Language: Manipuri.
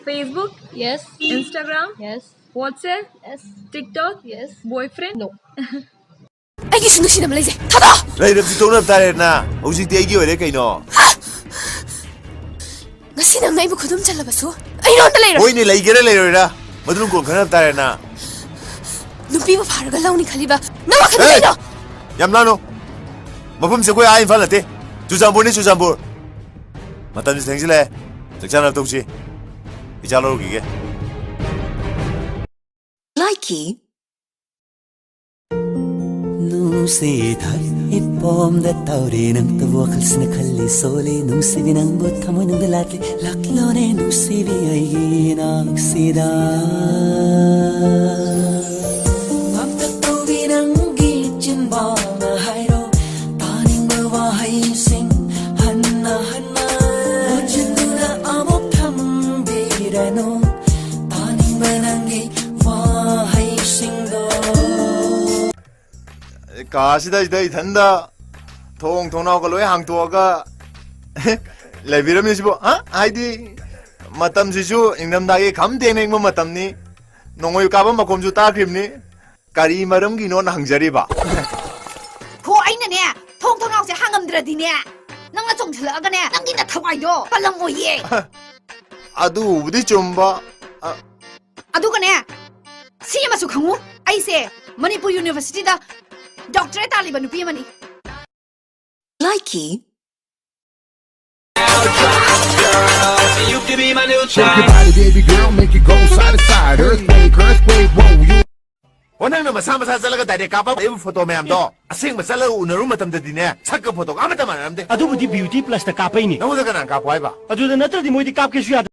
Facebook, Yes. Instagram, Yes. WhatsApp, Yes. TikTok, Yes. boyfriend. No. ꯑꯩꯒꯤ ꯁꯤꯡꯅꯨꯡꯁꯤ ꯑꯃ ꯂꯩꯖꯩ ꯊꯥꯗꯣ ꯂꯩꯔꯕꯗꯤ ꯇꯣꯛꯅꯕ ꯇꯥꯔꯦꯗꯅ ꯍꯧꯖꯤꯛꯇꯤ ꯑꯩꯒꯤ ꯑꯣꯏꯔꯦ ꯀꯩꯅꯣ ꯉꯁꯤ ꯅꯪꯅ ꯑꯩꯕꯨ ꯈꯨꯗꯨꯝ ꯆꯜꯂꯕꯁꯨ ꯑꯩꯉꯣꯟꯗ ꯂꯩꯔꯣꯏ ꯍꯣꯏꯅꯦ ꯂꯩꯒꯦꯔꯥ ꯂꯩꯔꯣꯏꯔꯥ ꯃꯗꯨꯅ ꯀꯣꯟ ꯈꯟꯅꯕ ꯇꯥꯔꯦꯗꯅ ꯅꯨꯄꯤꯕꯨ ꯐꯥꯔꯒ ꯂꯧꯅꯤ ꯈꯜꯂꯤꯕ ꯅꯪ ꯋꯥꯈꯜꯗ ꯀꯩꯅꯣ ꯌꯥꯝ ꯂꯥꯡꯅꯣ ꯃꯐꯝꯁꯦ ꯑꯩꯈꯣꯏ ꯑꯥ ꯏꯝꯐꯥꯜ ꯅꯠꯇꯦ ꯆꯨꯔꯆꯥꯟꯄꯨꯔꯅꯤ ꯆꯨꯔꯆꯥꯟꯄꯨꯔ ꯃꯇꯝꯁꯦ ꯊꯦꯡꯖꯤꯜꯂꯛꯑꯦ ꯆꯥꯛ ꯆꯥꯅꯕ ꯇꯧꯁꯤ ꯏꯆꯥ ꯂꯧꯔꯨꯈꯤꯒꯦ ꯂꯥꯏꯀꯤ 누시다 이쁨다 타오리 낭또 와클스나 칼리 소리 누시비 낭보 타모 능글라틀리 락로네 누시비 아이기 낙시다 맘탁도 비낭기 찐바나 하이로 따닝과 하이싱 하나하나 어쨌누나 아목 탐비라노 따닝과 낭기 와 하이싱도 가시다 이탄다 통나오가 로에 항토가 레비럼이시보 하이디 마땀시주 잉남다게 감대행행모 마땀니 농어유 까밤 마콤주 따크림니 까리 마름기노 항자리바 고 아이네네 통통하고서 항암들어디네 낭나 좀 들어가네 낭기나 타와요 빨랑 오예 아두 우디 좀봐 아두가네 시에마수 강우 아이세 머니푸르 유니버시티다 doctorate talibanu piyamani 라이키 Shake your body, baby girl, make it go side to side. Earthquake, whoa, you. 원하는 마사 잘라가 다리 까봐 이브 포토 매암도 아생 마살라 우너루 마탐데디네 착각 포토 아무도 말안 돼 ꯑꯗꯨꯕꯨꯗꯤ ꯕ꯭ꯌꯨꯇꯤ ꯄ꯭ꯂꯁꯇ ꯀꯥꯞꯄꯩꯅꯤ 너무도 그냥 까봐 해봐 ꯑꯗꯨꯗ ꯅꯠꯇ꯭ꯔꯗꯤ ꯃꯣꯏꯗꯤ ꯀꯥꯞꯀꯦꯁꯨ ꯌꯥꯗꯦ